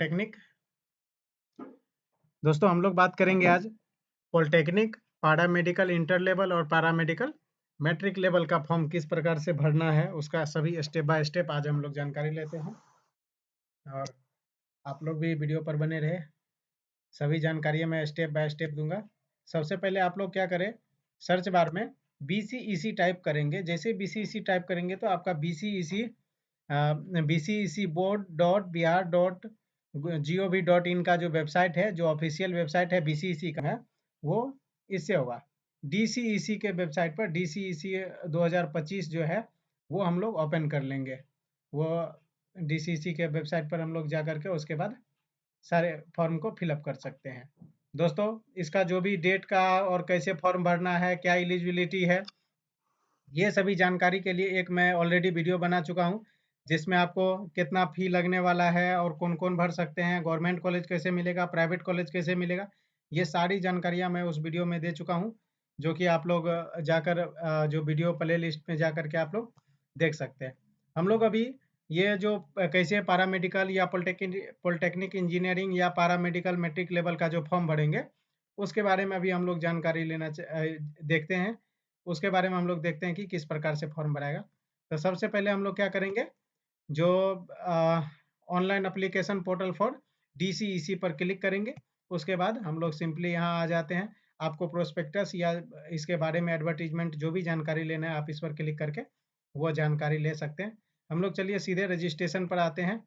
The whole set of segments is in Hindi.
पॉलिटेक्निक। दोस्तों हम लोग बात करेंगे आज पॉलिटेक्निक पैरामेडिकल इंटर लेवल और पैरामेडिकल मैट्रिक लेवल का फॉर्म किस प्रकार से भरना है, उसका सभी स्टेप बाय स्टेप आज हम लोग जानकारी लेते हैं और आप लोग भी वीडियो पर बने रहे। सभी जानकारी मैं स्टेप बाय स्टेप दूंगा। सबसे पहले आप लोग क्या करें, सर्च बार में BCEC टाइप करेंगे। जैसे BCEC टाइप करेंगे तो आपका BCEC board.bihar.gov.in का जो वेबसाइट है, जो ऑफिशियल वेबसाइट है BCEC का है, वो इससे होगा। DCEC के वेबसाइट पर DCEC 2025 जो है वो हम लोग ओपन कर लेंगे। वो DCEC के वेबसाइट पर हम लोग जा करके उसके बाद सारे फॉर्म को फिलअप कर सकते हैं। दोस्तों इसका जो भी डेट का और कैसे फॉर्म भरना है, क्या एलिजिबिलिटी है, ये सभी जानकारी के लिए एक मैं ऑलरेडी वीडियो बना चुका हूँ, जिसमें आपको कितना फ़ी लगने वाला है और कौन कौन भर सकते हैं, गवर्नमेंट कॉलेज कैसे मिलेगा, प्राइवेट कॉलेज कैसे मिलेगा, ये सारी जानकारियाँ मैं उस वीडियो में दे चुका हूँ, जो कि आप लोग जाकर जो वीडियो प्ले लिस्ट में जा कर के आप लोग देख सकते हैं। हम लोग अभी ये जो कैसे पैरामेडिकल या पॉलिटेक्निक इंजीनियरिंग या पैरामेडिकल मैट्रिक लेवल का जो फॉर्म भरेंगे, उसके बारे में अभी हम लोग जानकारी देखते हैं। उसके बारे में हम लोग देखते हैं कि किस प्रकार से फॉर्म भराएगा। तो सबसे पहले हम लोग क्या करेंगे, जो online application portal for DCEC पर क्लिक करेंगे। उसके बाद हम लोग सिंपली यहाँ आ जाते हैं। आपको प्रोस्पेक्टस या इसके बारे में एडवर्टीजमेंट जो भी जानकारी लेना है, आप इस पर क्लिक करके वो जानकारी ले सकते हैं। हम लोग चलिए सीधे रजिस्ट्रेशन पर आते हैं।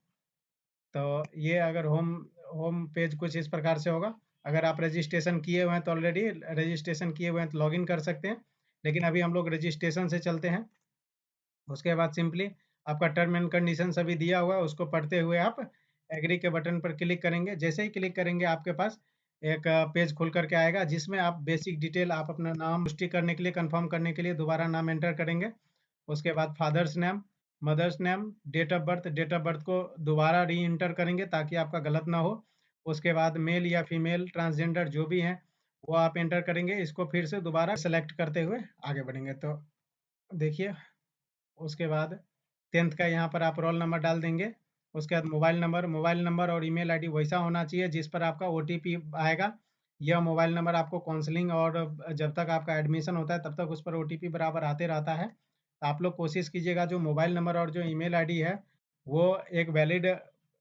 तो ये अगर होम पेज कुछ इस प्रकार से होगा। अगर आप रजिस्ट्रेशन किए हुए हैं तो ऑलरेडी रजिस्ट्रेशन किए हुए हैं तो लॉगिन कर सकते हैं, लेकिन अभी हम लोग रजिस्ट्रेशन से चलते हैं। उसके बाद सिंपली आपका टर्म एंड कंडीशन सभी दिया हुआ है, उसको पढ़ते हुए आप एग्री के बटन पर क्लिक करेंगे। जैसे ही क्लिक करेंगे आपके पास एक पेज खुल करके आएगा, जिसमें आप बेसिक डिटेल, आप अपना नाम पुष्टि करने के लिए, कंफर्म करने के लिए दोबारा नाम एंटर करेंगे। उसके बाद father's name, mother's name, date of birth को दोबारा री इंटर करेंगे ताकि आपका गलत ना हो। उसके बाद मेल या फीमेल, ट्रांसजेंडर जो भी हैं वो आप एंटर करेंगे। इसको फिर से दोबारा सेलेक्ट करते हुए आगे बढ़ेंगे। तो देखिए, उसके बाद 10th का यहाँ पर आप रोल नंबर डाल देंगे। उसके बाद मोबाइल नंबर और ईमेल आईडी वैसा होना चाहिए जिस पर आपका OTP आएगा। यह मोबाइल नंबर आपको काउंसलिंग और जब तक आपका एडमिशन होता है तब तक उस पर OTP बराबर आते रहता है। तो आप लोग कोशिश कीजिएगा जो मोबाइल नंबर और जो ईमेल आईडी है वो एक valid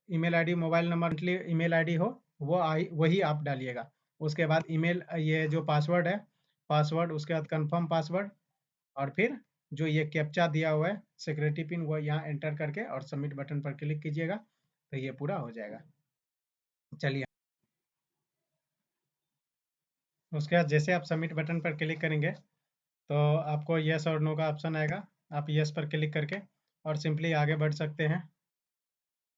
email ID, mobile number email ID हो, वही आप डालिएगा। उसके बाद ईमेल, ये जो पासवर्ड है, पासवर्ड, उसके बाद कंफर्म पासवर्ड, और फिर जो ये कैप्चा दिया हुआ है सिक्योरिटी पिन, वो यहाँ एंटर करके और सबमिट बटन पर क्लिक कीजिएगा। तो ये पूरा हो जाएगा। चलिए, उसके बाद जैसे आप सबमिट बटन पर क्लिक करेंगे तो आपको यस और नो का ऑप्शन आएगा। आप यस पर क्लिक करके और सिंपली आगे बढ़ सकते हैं।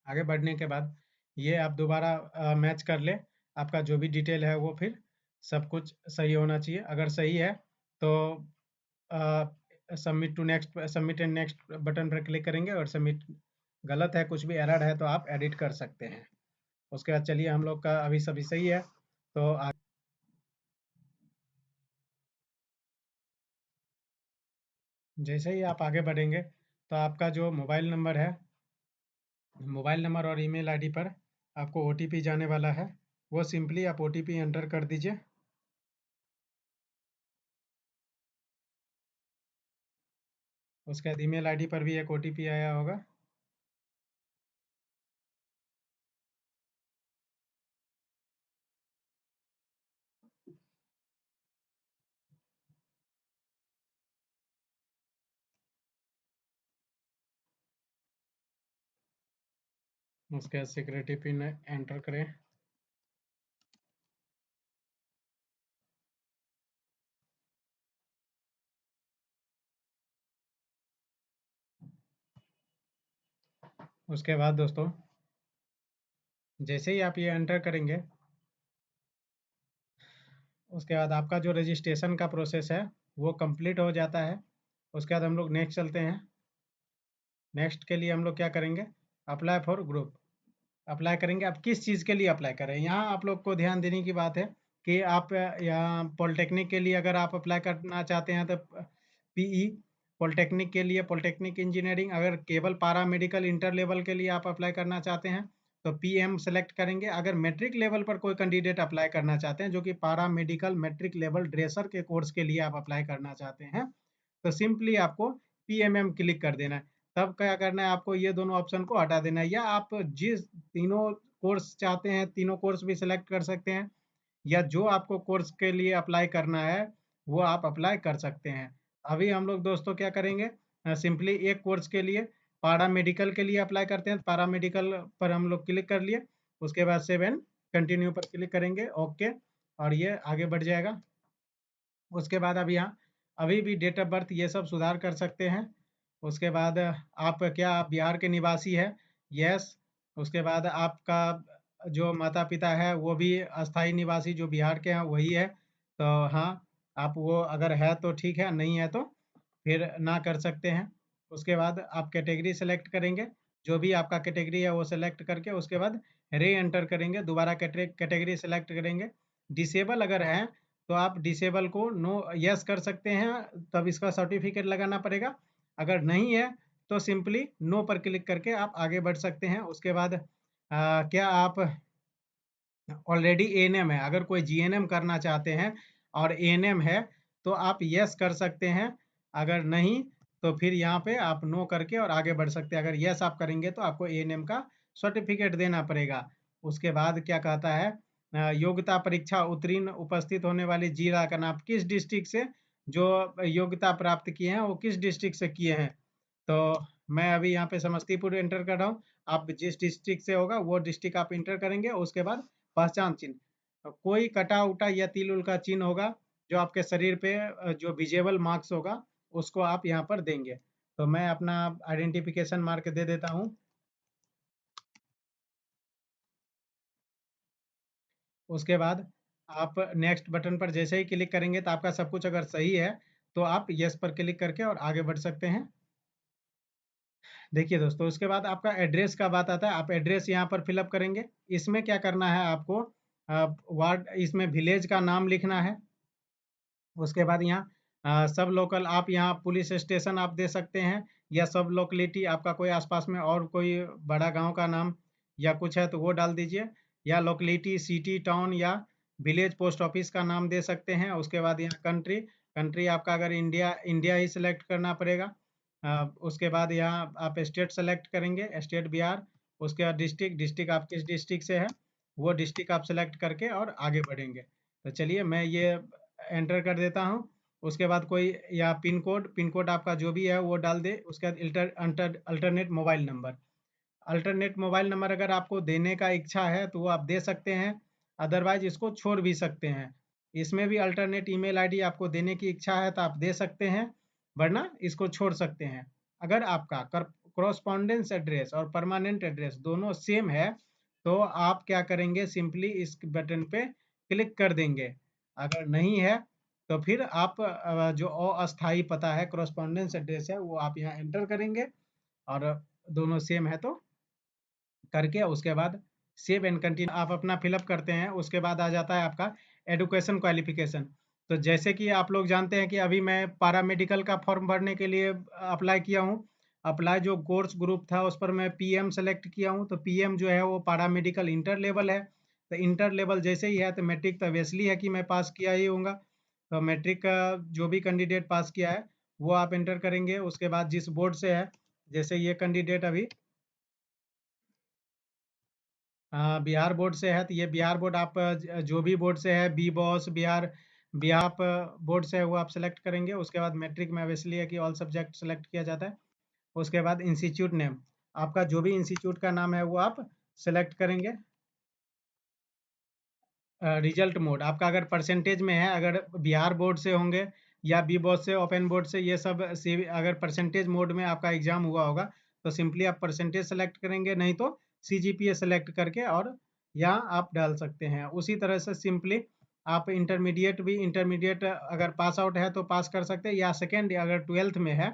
आगे बढ़ने के बाद ये आप दोबारा मैच कर ले, आपका जो भी डिटेल है वो फिर सब कुछ सही होना चाहिए। अगर सही है तो सबमिट एंड नेक्स्ट बटन पर क्लिक करेंगे और सबमिट। गलत है, कुछ भी एरर है तो आप एडिट कर सकते हैं। उसके बाद चलिए, हम लोग का अभी सभी सही है तो जैसे ही आप आगे बढ़ेंगे तो आपका जो मोबाइल नंबर है, मोबाइल नंबर और ईमेल आईडी पर आपको OTP जाने वाला है। वो सिंपली आप OTP एंटर कर दीजिए। उसके बाद ईमेल आईडी पर भी एक OTP आया होगा। उसके बाद सिक्योरिटी पिन एंटर करें। उसके बाद दोस्तों जैसे ही आप ये एंटर करेंगे, उसके बाद आपका जो रजिस्ट्रेशन का प्रोसेस है वो कंप्लीट हो जाता है। उसके बाद हम लोग नेक्स्ट चलते हैं। नेक्स्ट के लिए हम लोग क्या करेंगे, अप्लाई फॉर ग्रुप अप्लाई करेंगे। आप किस चीज़ के लिए अप्लाई करें, यहाँ आप लोग को ध्यान देने की बात है कि आप यहाँ पॉलिटेक्निक के लिए अगर आप अप्लाई करना चाहते हैं तो PE, पॉलिटेक्निक के लिए पॉलिटेक्निक इंजीनियरिंग, अगर केवल पैरामेडिकल इंटर लेवल के लिए आप अप्लाई करना चाहते हैं तो पीएम सेलेक्ट करेंगे। अगर मैट्रिक लेवल पर कोई कैंडिडेट अप्लाई करना चाहते हैं, जो कि पारा मेडिकल मैट्रिक लेवल ड्रेसर के कोर्स के लिए आप अप्लाई करना चाहते हैं, तो सिंपली आपको पीएमएम क्लिक कर देना है। तब क्या करना है, आपको ये दोनों ऑप्शन को हटा देना है, या आप जिस तीनों कोर्स चाहते हैं तीनों कोर्स भी सिलेक्ट कर सकते हैं, या जो आपको कोर्स के लिए अप्लाई करना है वो आप अप्लाई कर सकते हैं। अभी हम लोग दोस्तों क्या करेंगे, सिंपली एक कोर्स के लिए पारा मेडिकल के लिए अप्लाई करते हैं। पारा मेडिकल पर हम लोग क्लिक कर लिए, उसके बाद सेव एंड कंटिन्यू पर क्लिक करेंगे, ओके, और ये आगे बढ़ जाएगा। उसके बाद अब यहाँ अभी भी डेट ऑफ बर्थ ये सब सुधार कर सकते हैं। उसके बाद आप क्या आप बिहार के निवासी है, यस। उसके बाद आपका जो माता पिता है वो भी अस्थाई निवासी जो बिहार के हैं वही है, तो हाँ, आप वो अगर है तो ठीक है, नहीं है तो फिर ना कर सकते हैं। उसके बाद आप कैटेगरी सेलेक्ट करेंगे, जो भी आपका कैटेगरी है वो सेलेक्ट करके उसके बाद री एंटर करेंगे, दोबारा कैटेगरी सेलेक्ट करेंगे। डिसेबल अगर है तो आप डिसेबल को नो यस कर सकते हैं, तब इसका सर्टिफिकेट लगाना पड़ेगा। अगर नहीं है तो सिंपली नो पर क्लिक करके आप आगे बढ़ सकते हैं। उसके बाद क्या आप ऑलरेडी एएनएम है, अगर कोई जीएनएम करना चाहते हैं और एएनएम है तो आप यस कर सकते हैं, अगर नहीं तो फिर यहाँ पे आप नो करके और आगे बढ़ सकते हैं। अगर यस आप करेंगे तो आपको एएनएम का सर्टिफिकेट देना पड़ेगा। उसके बाद क्या कहता है, योग्यता परीक्षा उत्तीर्ण उपस्थित होने वाले जिला का नाम, किस डिस्ट्रिक्ट से जो योग्यता प्राप्त किए हैं वो किस डिस्ट्रिक्ट से किए हैं। तो मैं अभी यहाँ पे समस्तीपुर एंटर कर रहा हूँ, आप जिस डिस्ट्रिक्ट से होगा वो डिस्ट्रिक्ट आप इंटर करेंगे। उसके बाद पहचान चिन्ह, कोई कटा उटा या तिल उल का चिन्ह होगा जो आपके शरीर पे जो विजिबल मार्क्स होगा उसको आप यहाँ पर देंगे। तो मैं अपना आइडेंटिफिकेशन मार्क दे देता हूँ। उसके बाद आप नेक्स्ट बटन पर जैसे ही क्लिक करेंगे तो आपका सब कुछ अगर सही है तो आप यस पर क्लिक करके और आगे बढ़ सकते हैं। देखिए दोस्तों, उसके बाद आपका एड्रेस का बात आता है, आप एड्रेस यहाँ पर फिलअप करेंगे। इसमें क्या करना है आपको, वार्ड इसमें विलेज का नाम लिखना है। उसके बाद यहाँ सब लोकल आप यहाँ पुलिस स्टेशन आप दे सकते हैं, या सब लोकेलिटी आपका कोई आसपास में और कोई बड़ा गांव का नाम या कुछ है तो वो डाल दीजिए, या लोकेलिटी सिटी टाउन या विलेज पोस्ट ऑफिस का नाम दे सकते हैं। उसके बाद यहाँ कंट्री, कंट्री आपका अगर इंडिया इंडिया ही सिलेक्ट करना पड़ेगा। उसके बाद यहाँ आप स्टेट सेलेक्ट करेंगे, स्टेट बिहार। उसके बाद डिस्ट्रिक्ट, डिस्ट्रिक्ट आप किस डिस्ट्रिक्ट से है वो डिस्ट्रिक्ट आप सेलेक्ट करके और आगे बढ़ेंगे। तो चलिए मैं ये एंटर कर देता हूँ। उसके बाद कोई या पिन कोड, पिन कोड आपका जो भी है वो डाल दे। उसके बाद alternate mobile number, alternate mobile number अगर आपको देने का इच्छा है तो वो आप दे सकते हैं, अदरवाइज इसको छोड़ भी सकते हैं। इसमें भी अल्टरनेट ईमेल आईडी आपको देने की इच्छा है तो आप दे सकते हैं, वरना इसको छोड़ सकते हैं। अगर आपका क्रॉसपॉन्डेंस एड्रेस और परमानेंट एड्रेस दोनों सेम है तो आप क्या करेंगे, सिंपली इस बटन पे क्लिक कर देंगे। अगर नहीं है तो फिर आप जो अस्थाई पता है क्रॉसपॉन्डेंस एड्रेस है वो आप यहाँ एंटर करेंगे, और दोनों सेम है तो करके उसके बाद सेव एंड कंटिन्यू आप अपना फिलअप करते हैं। उसके बाद आ जाता है आपका एडुकेशन क्वालिफिकेशन। तो जैसे कि आप लोग जानते हैं कि अभी मैं पारा मेडिकल का फॉर्म भरने के लिए अप्लाई किया हूँ। अप्लाई जो कोर्स ग्रुप था उस पर मैं पीएम सेलेक्ट किया हूँ, तो पीएम जो है वो पारा मेडिकल इंटर लेवल है। तो इंटर लेवल जैसे ही है तो मैट्रिक तो ऑब्वियसली है कि मैं पास किया ही होऊंगा। तो मैट्रिक का जो भी कैंडिडेट पास किया है वो आप एंटर करेंगे। उसके बाद जिस बोर्ड से है, जैसे ये कैंडिडेट अभी बिहार बोर्ड से है तो ये बिहार बोर्ड आप जो भी बोर्ड से है, B BOSE Bihar Bihar board से है वो आप सेलेक्ट करेंगे। उसके बाद मैट्रिक में ऑब्वियसली है कि ऑल सब्जेक्ट सेलेक्ट किया जाता है। उसके बाद इंस्टीट्यूट नेम, आपका जो भी इंस्टीट्यूट का नाम है वो आप सेलेक्ट करेंगे। रिजल्ट मोड आपका अगर परसेंटेज में है, अगर बिहार बोर्ड से होंगे या बी बॉस से, ओपन बोर्ड से, ये सब से अगर परसेंटेज मोड में आपका एग्जाम हुआ होगा तो सिंपली आप परसेंटेज सेलेक्ट करेंगे, नहीं तो सीजीपीए सेलेक्ट करके और यहाँ आप डाल सकते हैं। उसी तरह से सिंपली आप इंटरमीडिएट भी, इंटरमीडिएट अगर पास आउट है तो पास कर सकते हैं, या सेकेंड अगर ट्वेल्थ में है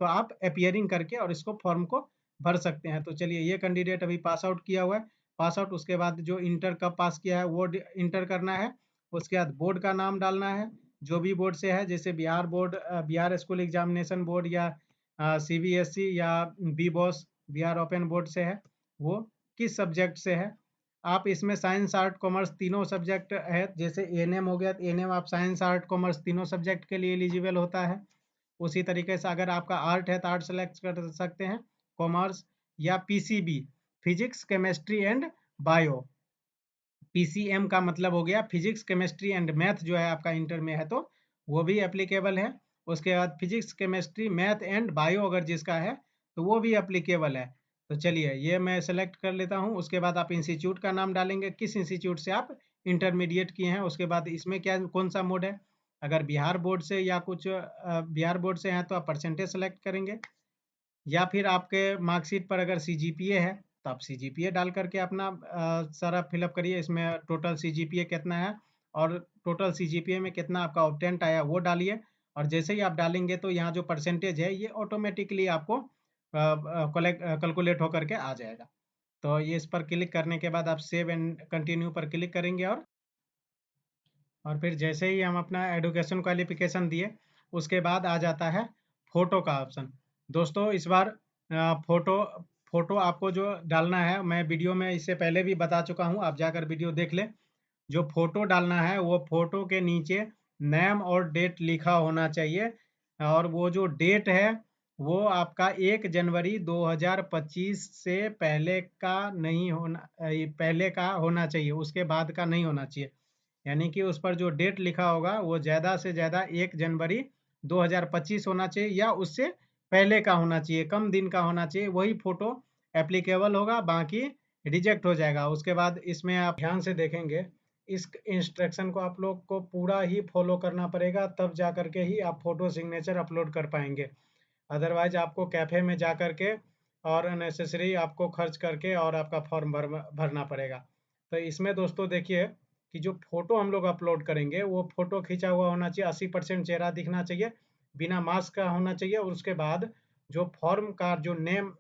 तो आप अपियरिंग करके और इसको फॉर्म को भर सकते हैं। तो चलिए ये कैंडिडेट अभी पास आउट किया हुआ है, पास आउट। उसके बाद जो इंटर कब पास किया है वो इंटर करना है। उसके बाद बोर्ड का नाम डालना है, जो भी बोर्ड से है, जैसे Bihar board, Bihar school examination board, या सीबीएसई, या B BOSE Bihar open board से है वो किस सब्जेक्ट से है। आप इसमें साइंस आर्ट कॉमर्स तीनों सब्जेक्ट है, जैसे एएनएम हो गया तो एएनएम आप साइंस आर्ट कॉमर्स तीनों सब्जेक्ट के लिए एलिजिबल होता है। उसी तरीके से अगर आपका आर्ट है तो आर्ट सेलेक्ट कर सकते हैं, कॉमर्स या PCB physics chemistry and bio. PCM का मतलब हो गया फिजिक्स केमिस्ट्री एंड मैथ, जो है आपका इंटर में है तो वो भी एप्लीकेबल है। उसके बाद physics chemistry math and bio अगर जिसका है तो वो भी एप्लीकेबल है। तो चलिए ये मैं सेलेक्ट कर लेता हूँ। उसके बाद आप इंस्टीट्यूट का नाम डालेंगे, किस इंस्टीट्यूट से आप इंटरमीडिएट किए हैं। उसके बाद इसमें क्या कौन सा मोड है, अगर बिहार बोर्ड से या कुछ बिहार बोर्ड से हैं तो आप परसेंटेज सेलेक्ट करेंगे, या फिर आपके मार्कशीट पर अगर सीजीपीए है तो आप सीजीपीए डाल करके अपना सारा फिलअप करिए। इसमें टोटल सीजीपीए कितना है और टोटल सीजीपीए में कितना आपका ऑप्टेंट आया वो डालिए। और जैसे ही आप डालेंगे तो यहाँ जो परसेंटेज है ये ऑटोमेटिकली आपको कैलकुलेट होकर के आ जाएगा। तो ये इस पर क्लिक करने के बाद आप सेव एंड कंटिन्यू पर क्लिक करेंगे, और फिर जैसे ही हम अपना एडुकेशन क्वालिफिकेशन दिए उसके बाद आ जाता है फ़ोटो का ऑप्शन। दोस्तों इस बार फ़ोटो फ़ोटो आपको जो डालना है, मैं वीडियो में इससे पहले भी बता चुका हूँ, आप जाकर वीडियो देख लें। जो फ़ोटो डालना है वो फ़ोटो के नीचे नेम और डेट लिखा होना चाहिए, और वो जो डेट है वो आपका 1 जनवरी 2025 से पहले का नहीं होना, पहले का होना चाहिए, उसके बाद का नहीं होना चाहिए। यानी कि उस पर जो डेट लिखा होगा वो ज़्यादा से ज़्यादा 1 जनवरी 2025 होना चाहिए या उससे पहले का होना चाहिए, कम दिन का होना चाहिए, वही फ़ोटो एप्लीकेबल होगा, बाकी रिजेक्ट हो जाएगा। उसके बाद इसमें आप ध्यान से देखेंगे, इस इंस्ट्रक्शन को आप लोग को पूरा ही फॉलो करना पड़ेगा, तब जा कर के ही आप फ़ोटो सिग्नेचर अपलोड कर पाएंगे। अदरवाइज आपको कैफ़े में जा कर के और अननेसेसरी आपको खर्च करके और आपका फॉर्म भरना पड़ेगा। तो इसमें दोस्तों देखिए कि जो फ़ोटो हम लोग अपलोड करेंगे वो फ़ोटो खींचा हुआ होना चाहिए, 80% चेहरा दिखना चाहिए, बिना मास्क का होना चाहिए। और उसके बाद जो फॉर्म का जो नेम,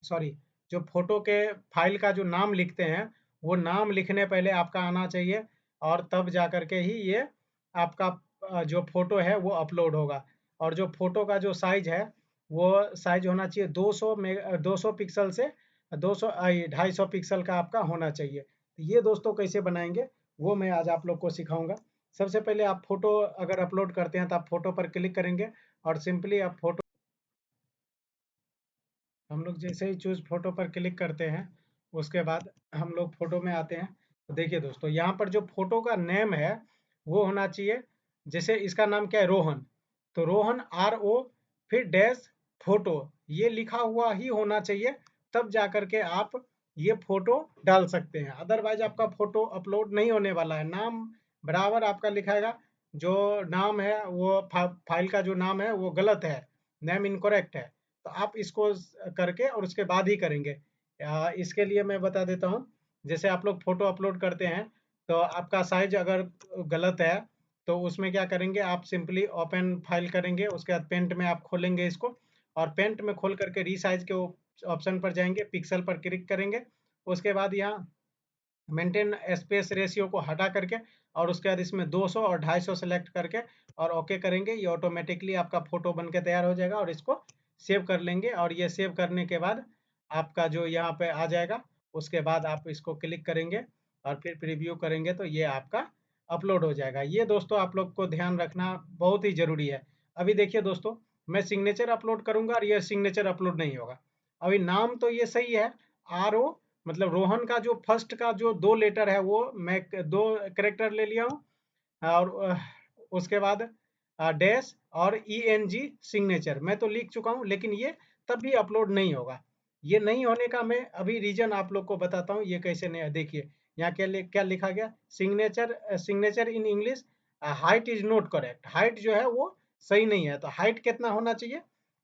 सॉरी, जो फ़ोटो के फाइल का जो नाम लिखते हैं वो नाम लिखने पहले आपका आना चाहिए, और तब जा कर के ही ये आपका जो फ़ोटो है वो अपलोड होगा। और जो फ़ोटो का जो साइज़ है वो साइज़ होना चाहिए 200 पिक्सल से 250 पिक्सल का आपका होना चाहिए। तो ये दोस्तों कैसे बनाएंगे वो मैं आज आप लोग को सिखाऊंगा। सबसे पहले आप फ़ोटो अगर अपलोड करते हैं तो आप फ़ोटो पर क्लिक करेंगे और सिंपली आप फ़ोटो, हम लोग जैसे ही चूज़ फ़ोटो पर क्लिक करते हैं उसके बाद हम लोग फ़ोटो में आते हैं। तो देखिए दोस्तों यहाँ पर जो फ़ोटो का नेम है वो होना चाहिए, जैसे इसका नाम क्या है, रोहन, तो रोहन RO फिर डैश फ़ोटो, ये लिखा हुआ ही होना चाहिए, तब जा कर के आप ये फ़ोटो डाल सकते हैं। अदरवाइज आपका फ़ोटो अपलोड नहीं होने वाला है। नाम बराबर आपका लिखाएगा, जो नाम है वो फाइल का जो नाम है वो गलत है, नेम इनकरेक्ट है, तो आप इसको करके और उसके बाद ही करेंगे। इसके लिए मैं बता देता हूँ, जैसे आप लोग फ़ोटो अपलोड करते हैं तो आपका साइज अगर गलत है तो उसमें क्या करेंगे, आप सिंपली ओपन फाइल करेंगे, उसके बाद पेंट में आप खोलेंगे इसको, और पेंट में खोल करके रीसाइज के ऑप्शन पर जाएंगे, पिक्सल पर क्लिक करेंगे। उसके बाद यहाँ मेंटेन स्पेस रेशियो को हटा करके और उसके बाद इसमें 200 और 250 सेलेक्ट करके और ओके करेंगे, ये ऑटोमेटिकली आपका फ़ोटो बन के तैयार हो जाएगा। और इसको सेव कर लेंगे, और ये सेव करने के बाद आपका जो यहाँ पे आ जाएगा, उसके बाद आप इसको क्लिक करेंगे और फिर प्रीव्यू करेंगे तो ये आपका अपलोड हो जाएगा। ये दोस्तों आप लोग को ध्यान रखना बहुत ही ज़रूरी है। अभी देखिए दोस्तों, मैं सिग्नेचर अपलोड करूँगा और ये सिग्नेचर अपलोड नहीं होगा। अभी नाम तो ये सही है, RO, मतलब रोहन का जो फर्स्ट का जो 2 लेटर है वो मैं 2 कैरेक्टर ले लिया हूँ, और उसके बाद डैश और ENG सिग्नेचर मैं तो लिख चुका हूँ, लेकिन ये तब भी अपलोड नहीं होगा। ये नहीं होने का मैं अभी रीज़न आप लोग को बताता हूँ, ये कैसे नहीं है। देखिए यहाँ क्या लिखा गया, signature in English height is not correct, height जो है वो सही नहीं है। तो हाइट कितना होना चाहिए,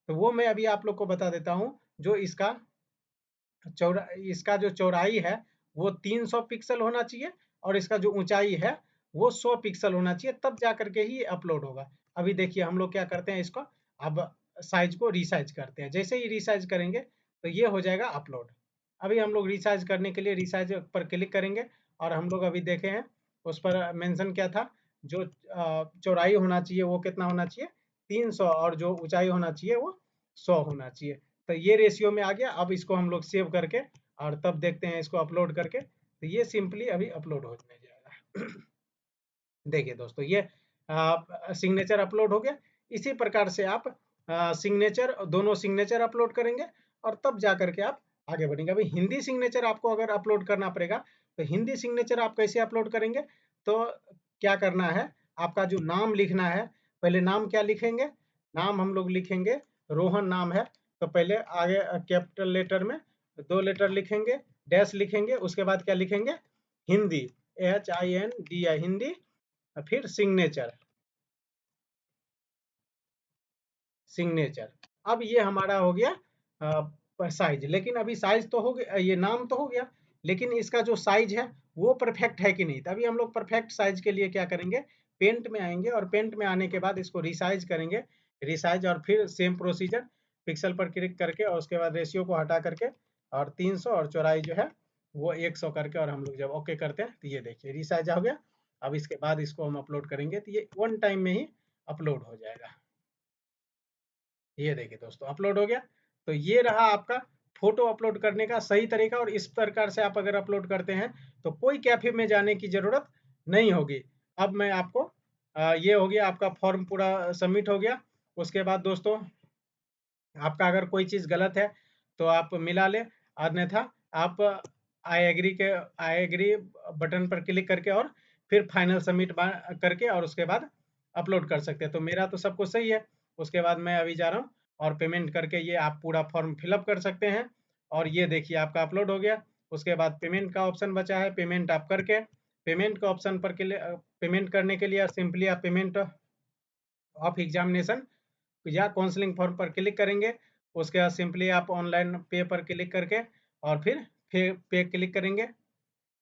तो वो मैं अभी आप लोग को बता देता हूँ। जो इसका जो चौड़ाई है वो 300 पिक्सल होना चाहिए, और इसका जो ऊंचाई है वो 100 पिक्सल होना चाहिए, तब जा करके ही अपलोड होगा। अभी देखिए हम लोग क्या करते हैं, इसको अब साइज को रीसाइज करते हैं। जैसे ही रीसाइज करेंगे तो ये हो जाएगा अपलोड। अभी हम लोग रीसाइज करने के लिए रीसाइज पर क्लिक करेंगे, और हम लोग अभी देखे हैं उस पर मेंशन क्या था, जो चौड़ाई होना चाहिए वो कितना होना चाहिए, 300, और जो ऊंचाई होना चाहिए वो 100 होना चाहिए। तो ये रेशियो में आ गया। अब इसको हम लोग सेव करके और तब देखते हैं इसको अपलोड करके। तो ये सिंपली अभी अपलोड होने जाएगा। देखिए दोस्तों, ये सिग्नेचर अपलोड हो गया। इसी प्रकार से आप सिग्नेचर, दोनों सिग्नेचर अपलोड करेंगे और तब जा करके आप आगे बढ़ेंगे। अभी हिंदी सिग्नेचर आपको अगर अपलोड करना पड़ेगा, तो हिंदी सिग्नेचर आप कैसे अपलोड करेंगे? तो क्या करना है, आपका जो नाम लिखना है, पहले नाम क्या लिखेंगे? नाम हम लोग लिखेंगे, रोहन नाम है, तो पहले आगे कैपिटल लेटर में 2 लेटर लिखेंगे, डैश लिखेंगे, उसके बाद क्या लिखेंगे? हिंदी, HINDI, हिंदी, फिर सिग्नेचर, सिग्नेचर। अब ये हमारा हो गया साइज। लेकिन अभी साइज तो हो गया, ये नाम तो हो गया, लेकिन इसका जो साइज है वो परफेक्ट है कि नहीं। तभी हम लोग परफेक्ट साइज के लिए क्या करेंगे, पेंट में आएंगे और पेंट में आने के बाद इसको रिसाइज करेंगे, रिसाइज, और फिर सेम प्रोसीजर, पिक्सल पर क्लिक करके और उसके बाद रेशियो को हटा करके और 300 और चौड़ाई जो है वो 100 करके, और हम लोग जब ओके करते हैं तो ये देखिए रिसाइज हो गया। अब इसके बाद इसको हम अपलोड करेंगे तो ये वन टाइम में ही अपलोड हो जाएगा। ये देखिए दोस्तों, अपलोड हो गया। तो ये रहा आपका फोटो अपलोड करने का सही तरीका, और इस प्रकार से आप अगर अपलोड करते हैं तो कोई कैफे में जाने की ज़रूरत नहीं होगी। अब मैं आपको ये हो गया, आपका फॉर्म पूरा सबमिट हो गया। उसके बाद दोस्तों, आपका अगर कोई चीज़ गलत है तो आप मिला लें, अन्यथा आप आई एग्री बटन पर क्लिक करके और फिर फाइनल सबमिट करके और उसके बाद अपलोड कर सकते हैं। तो मेरा तो सब कुछ सही है। उसके बाद मैं अभी जा रहा हूँ और पेमेंट करके ये आप पूरा फॉर्म फिलअप कर सकते हैं। और ये देखिए आपका अपलोड हो गया। उसके बाद पेमेंट का ऑप्शन बचा है, पेमेंट आप करके, पेमेंट का ऑप्शन पर पेमेंट करने के लिए सिंपली आप पेमेंट ऑफ एग्जामिनेशन या काउंसलिंग फॉर्म पर क्लिक करेंगे। उसके बाद सिंपली आप ऑनलाइन पे पर क्लिक करके और फिर पे क्लिक करेंगे।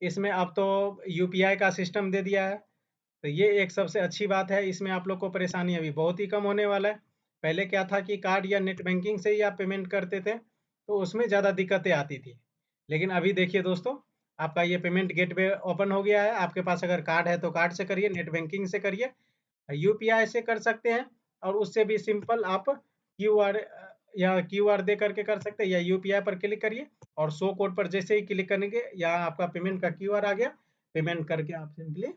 इसमें अब तो यूपीआई का सिस्टम दे दिया है, तो ये एक सबसे अच्छी बात है। इसमें आप लोग को परेशानी अभी बहुत ही कम होने वाला है। पहले क्या था कि कार्ड या नेट बैंकिंग से ही आप पेमेंट करते थे, तो उसमें ज़्यादा दिक्कतें आती थी। लेकिन अभी देखिए दोस्तों, आपका ये पेमेंट गेटवे ओपन हो गया है। आपके पास अगर कार्ड है तो कार्ड से करिए, नेट बैंकिंग से करिए, यूपीआई से कर सकते हैं, और उससे भी सिंपल आप क्यूआर या क्यूआर दे करके कर सकते हैं, या यूपीआई पर क्लिक करिए और शो कोड पर जैसे ही क्लिक करेंगे यहाँ आपका पेमेंट का क्यूआर आ गया। पेमेंट करके आप सिंपली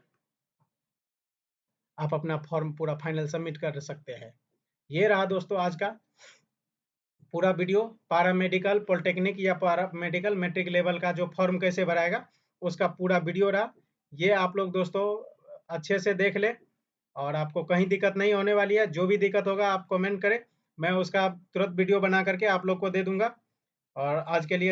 आप अपना फॉर्म पूरा फाइनल सबमिट कर सकते हैं। ये रहा दोस्तों आज का पूरा वीडियो, पारा मेडिकल पॉलिटेक्निक या पारा मेडिकल मैट्रिक लेवल का जो फॉर्म कैसे भराएगा उसका पूरा वीडियो रहा। ये आप लोग दोस्तों अच्छे से देख ले, और आपको कहीं दिक्कत नहीं होने वाली है। जो भी दिक्कत होगा आप कमेंट करें, मैं उसका तुरंत वीडियो बना करके आप लोग को दे दूंगा। और आज के लिए